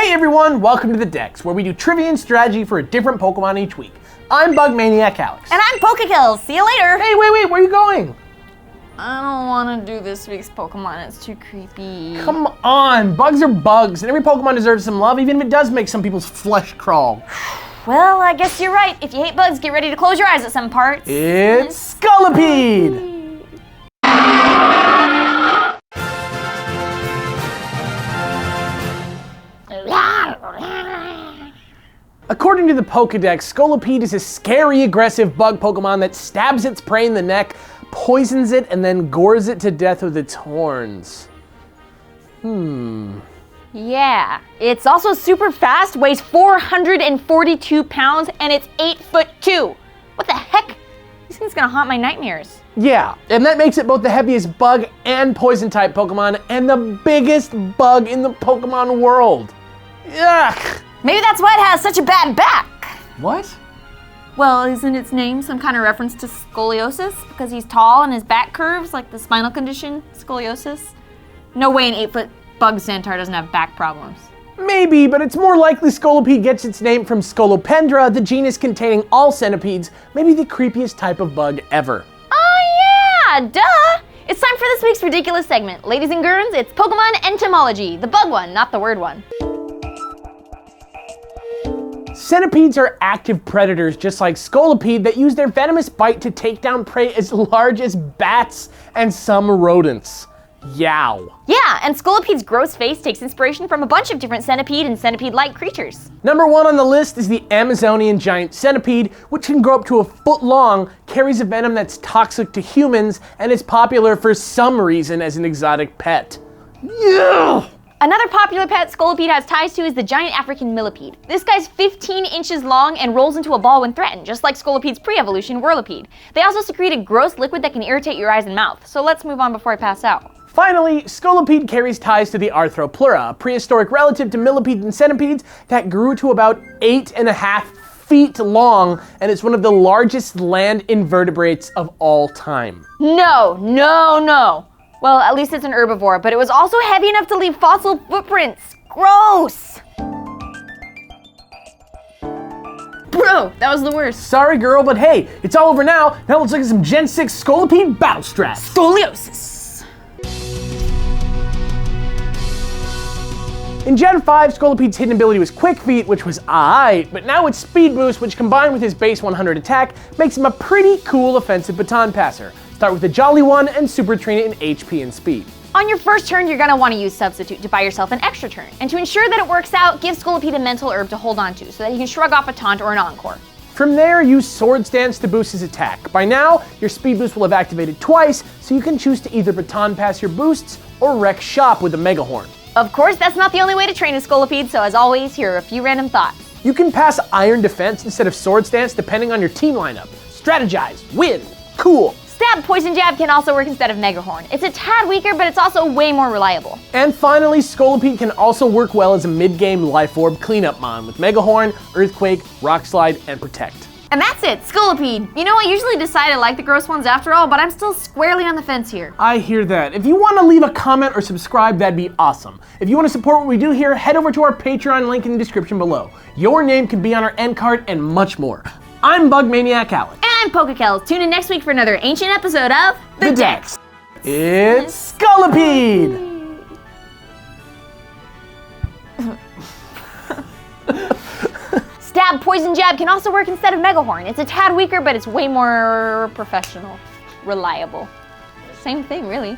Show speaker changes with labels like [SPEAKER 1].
[SPEAKER 1] Hey everyone, welcome to the Dex, where we do trivia and strategy for a different Pokemon each week. I'm Bug Maniac Alex.
[SPEAKER 2] And I'm PokeKellz. See you later.
[SPEAKER 1] Hey, wait, where are you going?
[SPEAKER 2] I don't want to do this week's Pokemon. It's too creepy.
[SPEAKER 1] Come on, bugs are bugs, and every Pokemon deserves some love, even if it does make some people's flesh crawl.
[SPEAKER 2] Well, I guess you're right. If you hate bugs, get ready to close your eyes at some parts.
[SPEAKER 1] It's Scolipede! According to the Pokedex, Scolipede is a scary, aggressive bug Pokemon that stabs its prey in the neck, poisons it, and then gores it to death with its horns.
[SPEAKER 2] Yeah. It's also super fast, weighs 442 pounds, and it's 8'2". What the heck? This thing's gonna haunt my nightmares.
[SPEAKER 1] Yeah, and that makes it both the heaviest bug and poison type Pokemon, and the biggest bug in the Pokemon world. Yuck!
[SPEAKER 2] Maybe that's why it has such a bad back.
[SPEAKER 1] What?
[SPEAKER 2] Well, isn't its name some kind of reference to scoliosis? Because he's tall and his back curves, like the spinal condition, scoliosis? No way an 8-foot bug centaur doesn't have back problems.
[SPEAKER 1] Maybe, but it's more likely Scolipede gets its name from Scolopendra, the genus containing all centipedes, maybe the creepiest type of bug ever.
[SPEAKER 2] Oh yeah, duh! It's time for this week's ridiculous segment. Ladies and germs, it's Pokemon entomology. The bug one, not the word one.
[SPEAKER 1] Centipedes are active predators, just like Scolipede, that use their venomous bite to take down prey as large as bats and some rodents. Yow.
[SPEAKER 2] Yeah, and Scolipede's gross face takes inspiration from a bunch of different centipede and centipede-like creatures.
[SPEAKER 1] Number 1 on the list is the Amazonian giant centipede, which can grow up to a foot long, carries a venom that's toxic to humans, and is popular for some reason as an exotic pet. Yeah.
[SPEAKER 2] Another popular pet Scolipede has ties to is the giant African millipede. This guy's 15 inches long and rolls into a ball when threatened, just like Scolipede's pre-evolution Whirlipede. They also secrete a gross liquid that can irritate your eyes and mouth, so let's move on before I pass out.
[SPEAKER 1] Finally, Scolipede carries ties to the Arthropleura, a prehistoric relative to millipedes and centipedes that grew to about 8.5 feet long, and it's one of the largest land invertebrates of all time.
[SPEAKER 2] No. Well, at least it's an herbivore, but it was also heavy enough to leave fossil footprints. Gross! Bro, that was the worst.
[SPEAKER 1] Sorry girl, but hey, it's all over now. Now let's look at some Gen 6 Scolipede battle strats.
[SPEAKER 2] Scoliosis.
[SPEAKER 1] In Gen 5, Scolipede's hidden ability was Quick Feet, which was aight, but now it's Speed Boost, which combined with his base 100 attack, makes him a pretty cool offensive baton passer. Start with the Jolly One and super train it in HP and speed.
[SPEAKER 2] On your first turn, you're gonna wanna use Substitute to buy yourself an extra turn. And to ensure that it works out, give Scolipede a mental herb to hold on to so that he can shrug off a taunt or an encore.
[SPEAKER 1] From there, use Sword Stance to boost his attack. By now, your speed boost will have activated twice, so you can choose to either baton pass your boosts or wreck shop with a Mega Horn.
[SPEAKER 2] Of course, that's not the only way to train a Scolipede, so as always, here are a few random thoughts.
[SPEAKER 1] You can pass Iron Defense instead of Sword Stance depending on your team lineup. Strategize, win, cool.
[SPEAKER 2] Stab Poison Jab can also work instead of Mega Horn. It's a tad weaker, but it's also way more reliable.
[SPEAKER 1] And finally, Scolipede can also work well as a mid-game Life Orb cleanup mon with Mega Horn, Earthquake, Rock Slide, and Protect.
[SPEAKER 2] And that's it, Scolipede. You know, I usually decide I like the gross ones after all, but I'm still squarely on the fence here.
[SPEAKER 1] I hear that. If you want to leave a comment or subscribe, that'd be awesome. If you want to support what we do here, head over to our Patreon link in the description below. Your name can be on our end card and much more. I'm Bug Maniac Alex.
[SPEAKER 2] And I'm PokeKellz. Tune in next week for another ancient episode of
[SPEAKER 1] The Dex. It's Scolipede!
[SPEAKER 2] Stab Poison Jab can also work instead of Mega Horn. It's a tad weaker, but it's way more professional. Reliable. Same thing, really.